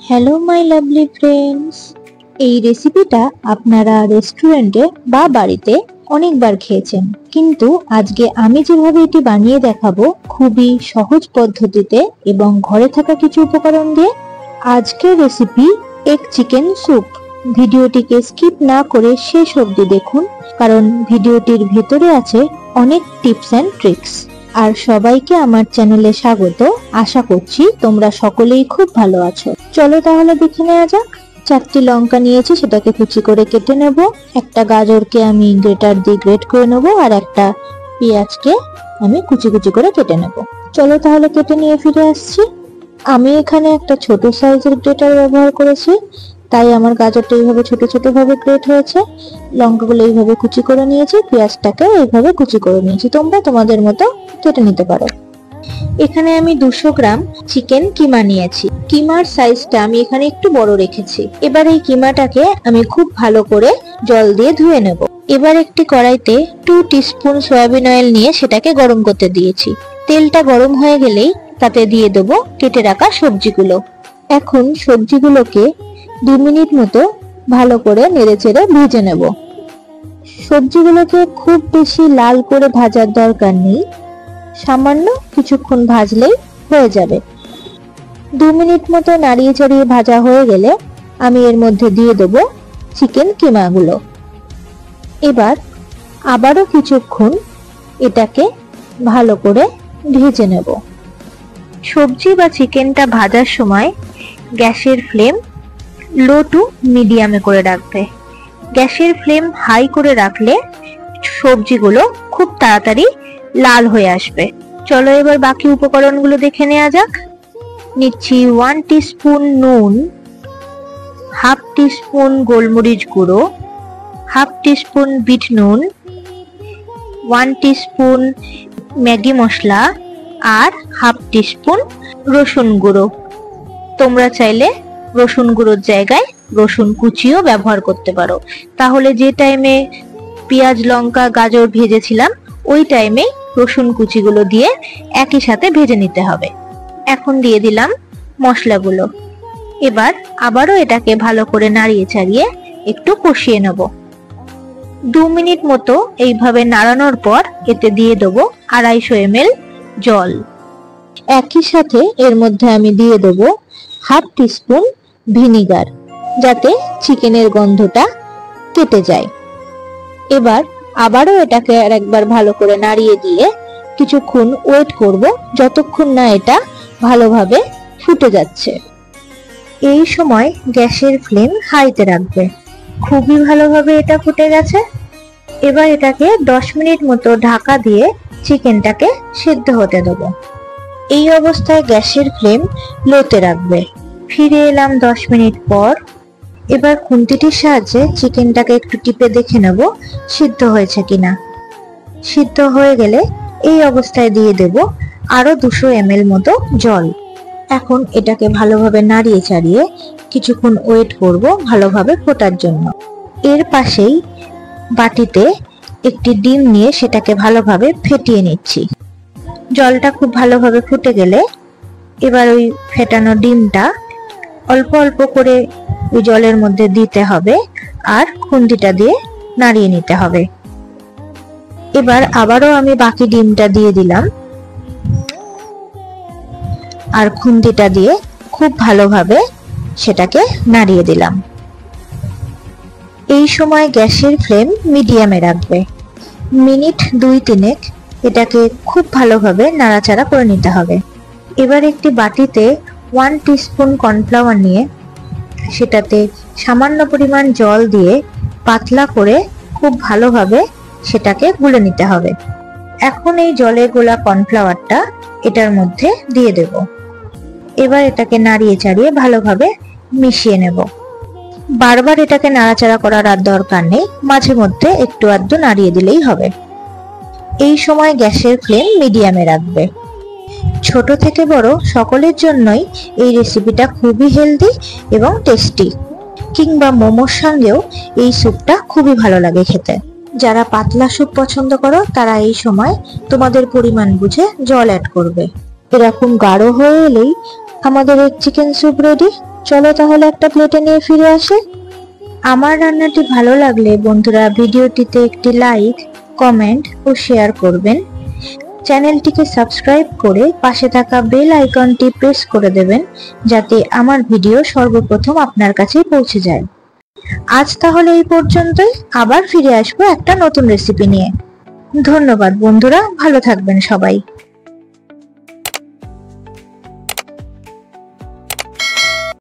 Hello my lovely friends, এই রেসিপিটা আপনারা রেস্টুরেন্টে বা বাড়িতে অনেকবার খেয়েছেন, কিন্তু আজকে আমি যেভাবে এটি বানিয়ে দেখাবো খুবই সহজ পদ্ধতিতে এবং ঘরে থাকা কিছু উপকরণ দিয়ে। আজকের রেসিপি এগ চিকেন স্যুপ। ভিডিওটিকে স্কিপ না করে শেষ অবধি দেখুন, কারণ ভিডিওটির ভেতরে আছে অনেক টিপস এন্ড ট্রিক্স। আর সবাইকে আমার চ্যানেলে স্বাগত। আশা করছি তোমরা সকলেই খুব ভালো আছো। চলো তাহলে দেখে নেওয়া যাক। 4টি লঙ্কা নিয়েছি, সেটাকে কুচি করে কেটে নেব। একটা গাজরকে আমি গ্রেটার দিয়ে গ্রেট করে নেব, আর একটা পেঁয়াজকে আমি কুচি কুচি করে কেটে নেব। চলো তাহলে কেটে নিয়ে ফিরে আসছি। আমি এখানে একটা ছোট সাইজের গ্রেটার ব্যবহার করেছি, তাই আমার গাজরটা এইভাবে ছোট ছোট ভাবে গ্রেট হয়েছে। লঙ্কাগুলো এইভাবে কুচি করে নিয়েছি, পেঁয়াজটাকে এইভাবে কুচি করে নিয়েছি। তোমরা তোমাদের মতো কেটে নিতে পারো। এখানে আমি 200 গ্রাম চিকেন কিমা নিয়েছি। কিমার সাইজটা আমি এখানে একটু বড় রেখেছি। এবার এই কিমাটাকে আমি খুব ভালো করে জল দিয়ে ধুয়ে নেব। এবার একটি কড়াইতে 2 টিস্পুন সয়াবিন অয়েল নিয়ে সেটাকে গরম করতে দিয়েছি। তেলটা গরম হয়ে গেলেই তাতে দিয়ে দেব কেটে রাখা সবজিগুলো। এখন সবজিগুলোকে 2 মিনিট মতো ভালো করে নেড়েচেড়ে ভেজে নেব। সবজিগুলোকে খুব বেশি লাল করে ভাজার দরকার নেই, সামান্য কিছুক্ষণ ভাজলেই হয়ে যাবে। 2 মিনিট মতো নাড়িয়ে চাড়িয়ে ভাজা হয়ে গেলে আমি এর মধ্যে দিয়ে দেব চিকেন কিমাগুলো। এবার আবারও কিছুক্ষণ এটাকে ভালো করে ভেজে নেব। সবজি বা চিকেনটা ভাজার সময় গ্যাসের ফ্লেম লো টু মিডিয়ামে করে রাখবে। গ্যাসের ফ্লেম হাই করে রাখলে সবজিগুলো খুব তাড়াতাড়ি লাল হয়ে আসবে। চলো এবার বাকি উপকরণগুলো দেখে নেওয়া যাক। নিচ্ছি 1 টিস্পুন নুন, হাফ টিস্পুন গোলমরিচ গুঁড়ো, হাফ টিস্পুন বিট নুন, 1 টিস্পুন ম্যাগি মশলা, আর হাফ টিস্পুন রসুন গুঁড়ো। তোমরা চাইলে রসুন গুঁড়োর জায়গায় রসুন কুচিও ব্যবহার করতে পারো। তাহলে যে টাইমে পেঁয়াজ লঙ্কা গাজর ভেজেছিলাম ওই টাইমে রসুন কুচিগুলো দিয়ে একই সাথে ভেজে নিতে হবে। এখন দিয়ে দিলাম মশলাগুলো। এবার আবারও এটাকে ভালো করে নাড়িয়ে চাড়িয়ে একটু কষিয়ে নেব। 2 মিনিট মতো এইভাবে নাড়ানোর পর এতে দিয়ে দেবো 250 ml জল। একই সাথে এর মধ্যে আমি দিয়ে দেবো হাফ টিস্পুন ভিনিগার, যাতে চিকেনের গন্ধটা কেটে যায়। এবার আবারও এটাকে আরেকবার ভালো করে নাড়িয়ে দিয়ে কিছুক্ষণ ওয়েট করব, যতক্ষণ না এটা ভালোভাবে ফুটে যাচ্ছে। এই সময় গ্যাসের ফ্লেম হাইতে রাখবে। খুবই ভালোভাবে এটা ফুটে গেছে। এবার এটাকে 10 মিনিট মতো ঢাকা দিয়ে চিকেনটাকে সিদ্ধ হতে দেবো। এই অবস্থায় গ্যাসের ফ্লেম লোতে রাখবে। ফিরে এলাম 10 মিনিট পর। এবার খুন্তিটির সাহায্যে চিকেনটাকে একটু টিপে দেখে নেব সিদ্ধ হয়েছে কিনা। সিদ্ধ হয়ে গেলে এই অবস্থায় দিয়ে দেব আরো 200 ml মতো জল। এখন এটাকে ভালোভাবে নাড়িয়ে চাড়িয়ে কিছুক্ষণ ওয়েট করব ভালোভাবে ফোটার জন্য। এর পাশেই বাটিতে একটি ডিম নিয়ে সেটাকে ভালোভাবে ফেটিয়ে নিচ্ছি। জলটা খুব ভালোভাবে ফুটে গেলে এবার ওই ফেটানো ডিমটা অল্প অল্প করে ওই জলের মধ্যে দিতে হবে, আর খুন্তিটা দিয়ে নাড়িয়ে নিতে হবে। এবার আবারও আমি বাকি ডিমটা দিয়ে দিলাম, আর খুন্তিটা দিয়ে খুব ভালোভাবে সেটাকে নাড়িয়ে দিলাম। এই সময় গ্যাসের ফ্লেম মিডিয়ামে রাখবে। মিনিট 2-3 এটাকে খুব ভালোভাবে নাড়াচাড়া করে নিতে হবে। এবার একটি বাটিতে 1 টিস্পুন কর্নফ্লাওয়ার নিয়ে সেটাতে সামান্য পরিমাণ জল দিয়ে পাতলা করে খুব ভালোভাবে সেটাকে গুলে নিতে হবে। এখন এই জলে গোলা কর্নফ্লাওয়ারটা এটার মধ্যে দিয়ে দেব। এবার এটাকে নাড়িয়ে চাড়িয়ে ভালোভাবে মিশিয়ে নেব। বারবার এটাকে নাড়াচাড়া করার আর দরকার নেই, মাঝে মধ্যে একটু আধটু নাড়িয়ে দিলেই হবে। এই সময় গ্যাসের ফ্লেম মিডিয়ামে রাখবে। ছোট থেকে বড় সকলের জন্যই এই রেসিপিটা খুবই হেলদি এবং টেস্টি। কিংবা মোমোর সঙ্গেও এই স্যুপটা খুবই ভালো লাগে খেতে। যারা পাতলা স্যুপ পছন্দ করো তারা এই সময় তোমাদের পরিমাণ বুঝে জল অ্যাড করবে। এরকম গাঢ় হয়ে এলেই আমাদের এগ চিকেন স্যুপ রেডি। চলো তাহলে একটা প্লেটে নিয়ে ফিরে আসি। আমার রান্নাটি ভালো লাগলে বন্ধুরা ভিডিওটিতে একটি লাইক, কমেন্ট ও শেয়ার করবেন। চ্যানেলটিকে সাবস্ক্রাইব করে পাশে থাকা বেল আইকনটি প্রেস করে দেবেন, যাতে আমার ভিডিও সর্বপ্রথম আপনার কাছে পৌঁছে যায়। আজ তাহলে এই পর্যন্তই, আবার ফিরে আসবো একটা নতুন রেসিপি নিয়ে। ধন্যবাদ বন্ধুরা, ভালো থাকবেন সবাই।